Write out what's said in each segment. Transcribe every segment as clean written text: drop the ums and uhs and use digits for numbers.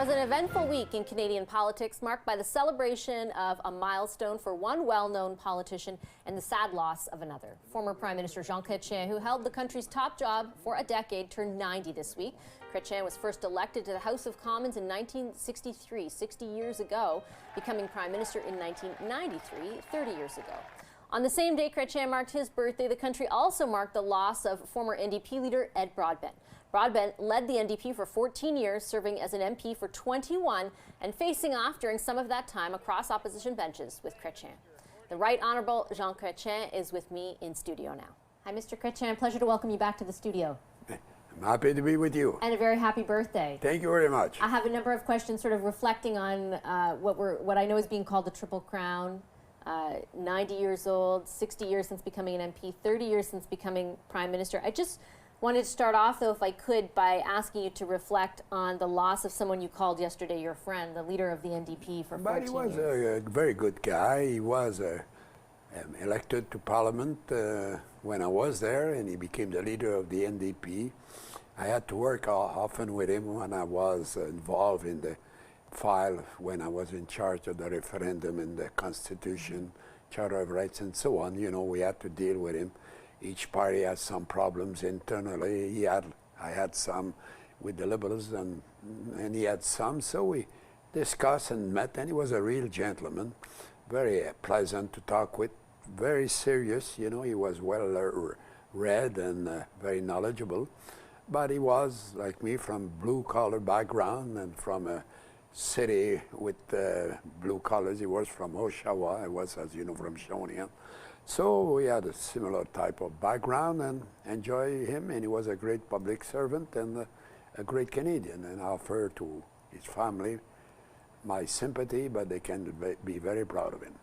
was an eventful week in Canadian politics, marked by the celebration of a milestone for one well-known politician and the sad loss of another. Former Prime Minister Jean Chretien, who held the country's top job for a decade, turned 90 this week. Chretien was first elected to the House of Commons in 1963, 60 years ago, becoming Prime Minister in 1993, 30 years ago. On the same day Chretien marked his birthday, the country also marked the loss of former NDP leader Ed Broadbent. Broadbent led the NDP for 14 years, serving as an MP for 21 and facing off during some of that time across opposition benches with Chretien. The Right Honourable Jean Chretien is with me in studio now. Hi, Mr. Chretien. Pleasure to welcome you back to the studio. I'm happy to be with you. And a very happy birthday. Thank you very much. I have a number of questions sort of reflecting on what I know is being called the Triple Crown. 90 years old, 60 years since becoming an MP, 30 years since becoming Prime Minister. I just wanted to start off, though, if I could, by asking you to reflect on the loss of someone you called yesterday your friend, the leader of the NDP for 14 years. But he was a very good guy. He was elected to Parliament when I was there, and he became the leader of the NDP. I had to work often with him when I was involved in the file, when I was in charge of the referendum and the Constitution, Charter of Rights, and so on. You know, we had to deal with him. Each party has some problems internally. I had some with the Liberals, and he had some. So we discussed and met, and he was a real gentleman, very pleasant to talk with, very serious. You know, he was well read and very knowledgeable. But he was, like me, from blue-collar background and from a city with blue collars. He was from Oshawa. I was, as you know, from Shawinigan. So we had a similar type of background and enjoy him, and he was a great public servant and a great Canadian, and I offer to his family my sympathy, but they can be very proud of him.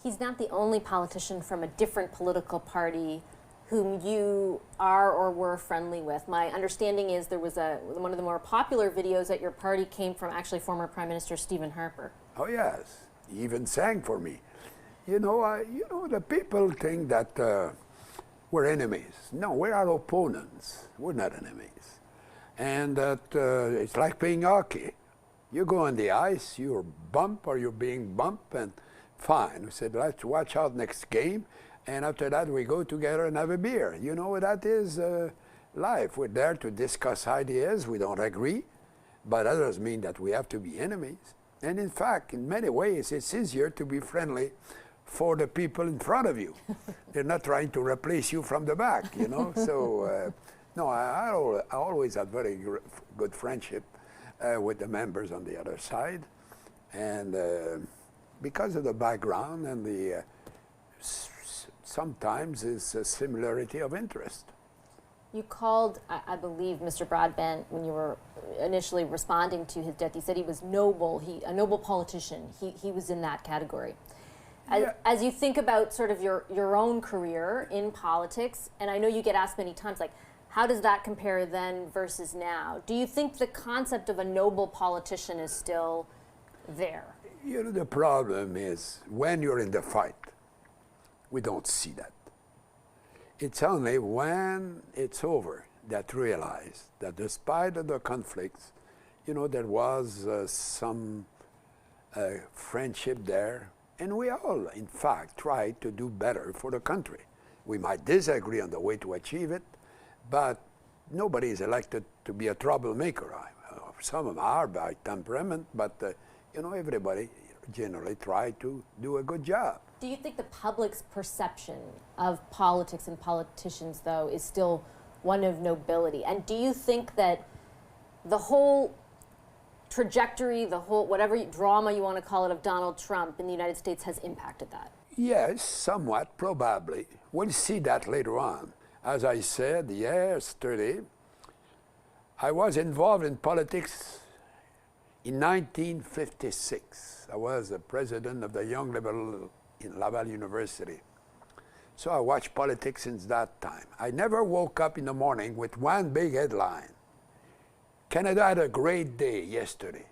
He's not the only politician from a different political party whom you are or were friendly with. My understanding is there was one of the more popular videos at your party came from actually former Prime Minister Stephen Harper. Oh yes, he even sang for me. You know, the people think that we're enemies. No, we're our opponents. We're not enemies. And that it's like playing hockey. You go on the ice, you're bumped or you're being bumped, and fine. We said, let's watch out next game. And after that, we go together and have a beer. You know, that is life. We're there to discuss ideas. We don't agree, but that doesn't mean that we have to be enemies. And in fact, in many ways, it's easier to be friendly for the people in front of you. They're not trying to replace you from the back, you know. So, no, I always had very good friendship with the members on the other side. And because of the background and the sometimes it's a similarity of interest. You called, I believe, Mr. Broadbent, when you were initially responding to his death, you said he was noble, a noble politician. He was in that category. As you think about sort of your own career in politics, and I know you get asked many times, like, how does that compare then versus now? Do you think the concept of a noble politician is still there? You know, the problem is when you're in the fight, we don't see that. It's only when it's over that realize that despite of the conflicts, you know, there was some friendship there, and we all, in fact, try to do better for the country. We might disagree on the way to achieve it, but nobody is elected to be a troublemaker. Some of them are by temperament, but you know, everybody generally try to do a good job. Do you think the public's perception of politics and politicians, though, is still one of nobility? And do you think that the whole trajectory, the whole whatever drama you want to call it of Donald Trump in the United States has impacted that? Yes, somewhat, probably. We'll see that later on. As I said yesterday, I was involved in politics in 1956. I was the president of the Young Liberal in Laval University. So I watched politics since that time. I never woke up in the morning with one big headline. Canada had a great day yesterday.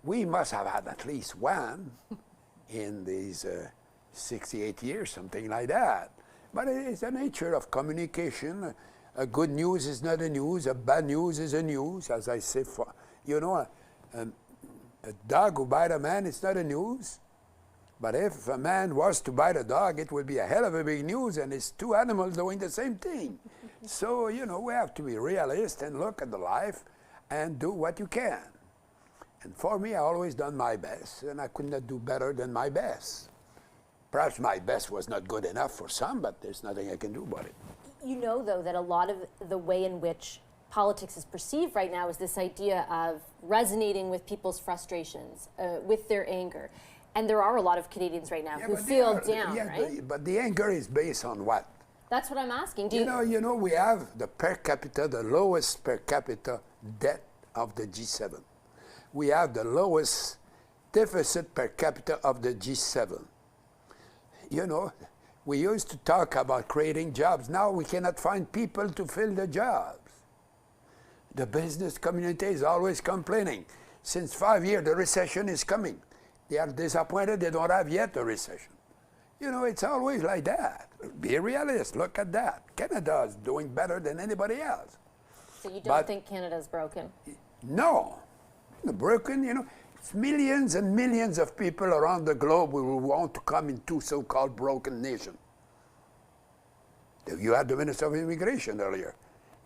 We must have had at least one in these 68 years, something like that. But it's the nature of communication. A good news is not a news, a bad news is a news, as I say. You know, A dog who bite a man, it's not a news. But if a man was to bite a dog, it would be a hell of a big news, and it's two animals doing the same thing. So, you know, we have to be realist and look at the life and do what you can. And for me, I always done my best, and I could not do better than my best. Perhaps my best was not good enough for some, but there's nothing I can do about it. You know, though, that a lot of the way in which politics is perceived right now is this idea of resonating with people's frustrations, with their anger. And there are a lot of Canadians right now who feel down, right? But the anger is based on what? That's what I'm asking. You know, we have the per capita, the lowest per capita debt of the G7. We have the lowest deficit per capita of the G7. You know, we used to talk about creating jobs. Now we cannot find people to fill the jobs. The business community is always complaining. Since 5 years, the recession is coming. They are disappointed they don't have yet a recession. You know, it's always like that. Be a realist. Look at that. Canada is doing better than anybody else. So you don't think Canada's broken? No. Broken, you know. It's millions and millions of people around the globe who will want to come into so-called broken nation. You had the Minister of Immigration earlier.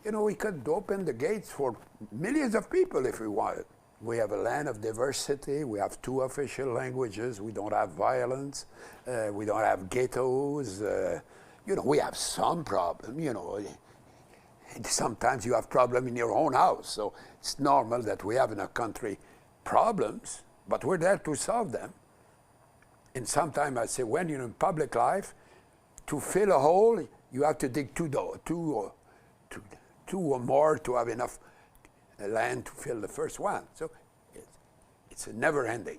You know, we could open the gates for millions of people if we wanted. We have a land of diversity. We have 2 official languages. We don't have violence. We don't have ghettos. You know, we have some problem. You know, sometimes you have problem in your own house. So it's normal that we have in a country problems, but we're there to solve them. And sometimes I say, when you're in public life, to fill a hole, you have to dig two or more to have enough land to fill the first one. So it's a never ending.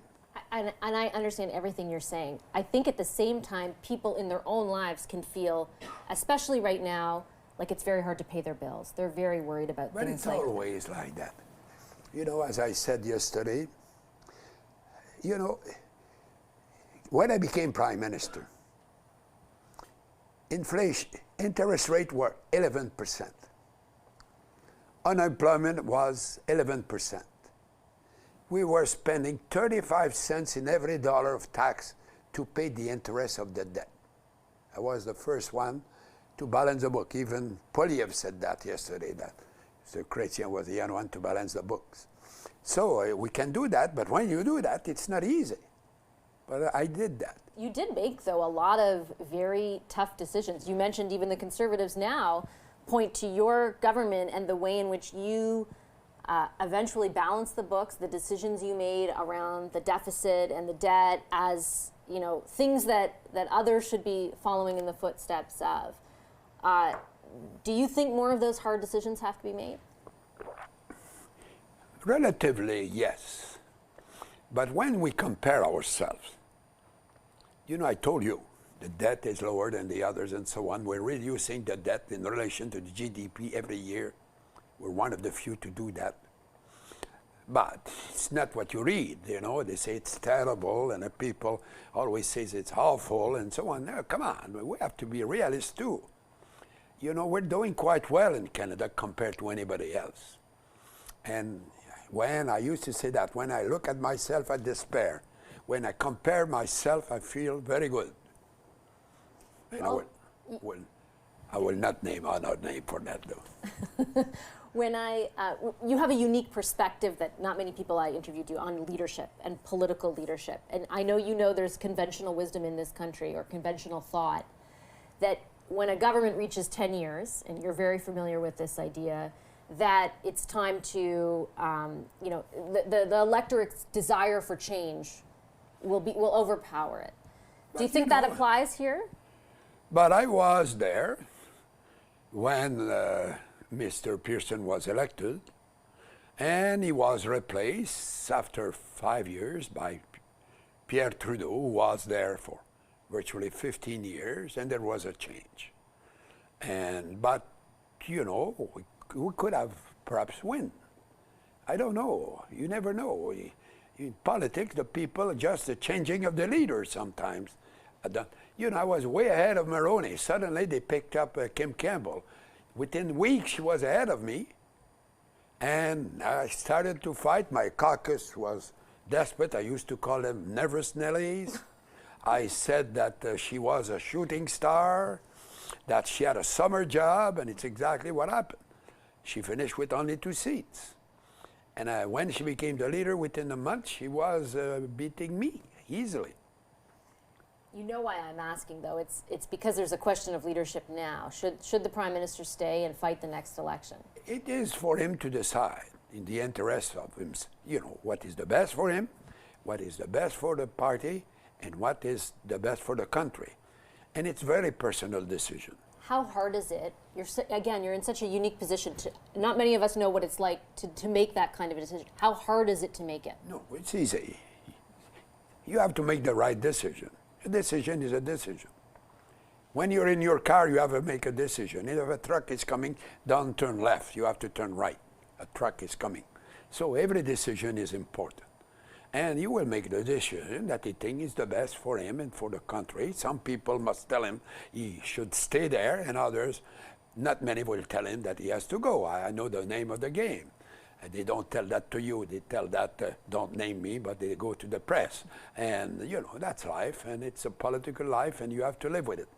And I understand everything you're saying. I think at the same time, people in their own lives can feel, especially right now, like it's very hard to pay their bills. They're very worried about things like... But it's always like that. You know, as I said yesterday, you know, when I became Prime Minister, interest rates were 11%. Unemployment was 11%. We were spending 35 cents in every dollar of tax to pay the interest of the debt. I was the first one to balance the book. Even Poliev said that yesterday, that Jean Chretien was the only one to balance the books. So we can do that, but when you do that, it's not easy. But I did that. You did make, though, a lot of very tough decisions. You mentioned even the Conservatives now point to your government and the way in which you eventually balanced the books, the decisions you made around the deficit and the debt as, you know, things that others should be following in the footsteps of. Do you think more of those hard decisions have to be made? Relatively, yes. But when we compare ourselves, you know, I told you, the debt is lower than the others and so on. We're reducing the debt in relation to the GDP every year. We're one of the few to do that. But it's not what you read, you know. They say it's terrible, and the people always say it's awful and so on. No, come on, we have to be realists too. You know, we're doing quite well in Canada compared to anybody else. And when I used to say that, when I look at myself, I despair. When I compare myself, I feel very good. And I will not name another name for that, though. When you have a unique perspective that not many people I interviewed do on leadership and political leadership. And I know you know there's conventional wisdom in this country, or conventional thought, that when a government reaches 10 years, and you're very familiar with this idea, that it's time to, you know, the electorate's desire for change will overpower it. Do you think that applies here? But I was there when Mr. Pearson was elected, and he was replaced after 5 years by Pierre Trudeau, who was there for virtually 15 years, and there was a change. But, you know, we could have perhaps win. I don't know. You never know. In politics, the people, just the changing of the leader sometimes. You know, I was way ahead of Mulroney. Suddenly they picked up Kim Campbell. Within weeks, she was ahead of me. And I started to fight. My caucus was desperate. I used to call them nervous Nellies. I said that she was a shooting star, that she had a summer job, and it's exactly what happened. She finished with only 2 seats. And when she became the leader, within a month, she was beating me easily. You know why I'm asking, though. It's because there's a question of leadership now. Should the Prime Minister stay and fight the next election? It is for him to decide in the interest of him, what is the best for him, what is the best for the party, and what is the best for the country. And it's a very personal decision. How hard is it? You're in such a unique position. Not many of us know what it's like to make that kind of a decision. How hard is it to make it? No, it's easy. You have to make the right decision. A decision is a decision. When you're in your car, you have to make a decision. If a truck is coming, don't turn left. You have to turn right. A truck is coming. So every decision is important. And you will make the decision that he thinks is the best for him and for the country. Some people must tell him he should stay there, and others, not many will tell him that he has to go. I know the name of the game. And they don't tell that to you. They tell that, don't name me, but they go to the press. And, that's life, and it's a political life, and you have to live with it.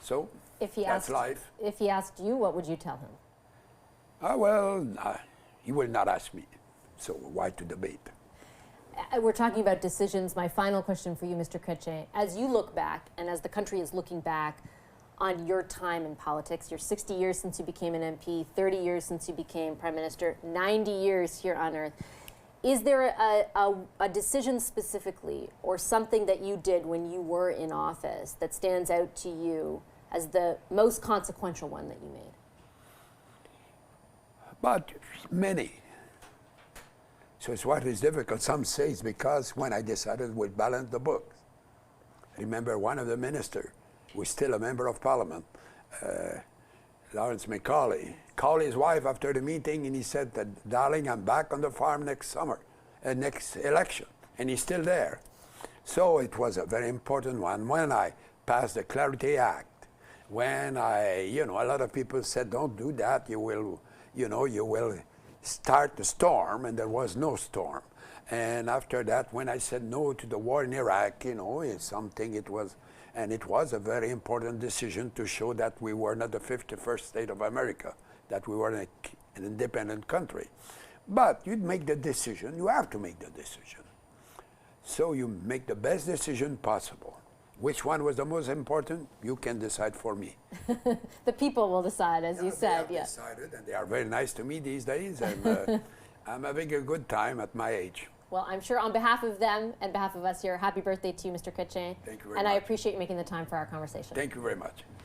So, that's life. If he asked you, what would you tell him? He will not ask me. So why to debate? We're talking about decisions. My final question for you, Mr. Chretien, as you look back, and as the country is looking back on your time in politics, you're 60 years since you became an MP, 30 years since you became Prime Minister, 90 years here on Earth. Is there a decision specifically or something that you did when you were in office that stands out to you as the most consequential one that you made? But many. So it's what is difficult. Some say it's because when I decided we'd balance the books. I remember one of the ministers, who was still a member of Parliament, Lawrence Macaulay, called his wife after the meeting and he said that, darling, I'm back on the farm next election. And he's still there. So it was a very important one. When I passed the Clarity Act, when a lot of people said, don't do that, you will start the storm, and there was no storm. And after that, when I said no to the war in Iraq, it's something it was a very important decision to show that we were not the 51st state of America, that we were an independent country. But you'd make the decision, you have to make the decision. So you make the best decision possible. Which one was the most important? You can decide for me. The people will decide, as you said. They have decided, and they are very nice to me these days. And I'm having a good time at my age. Well, I'm sure on behalf of them and behalf of us here, happy birthday to you, Mr. Chretien. Thank you very much. And I appreciate you making the time for our conversation. Thank you very much.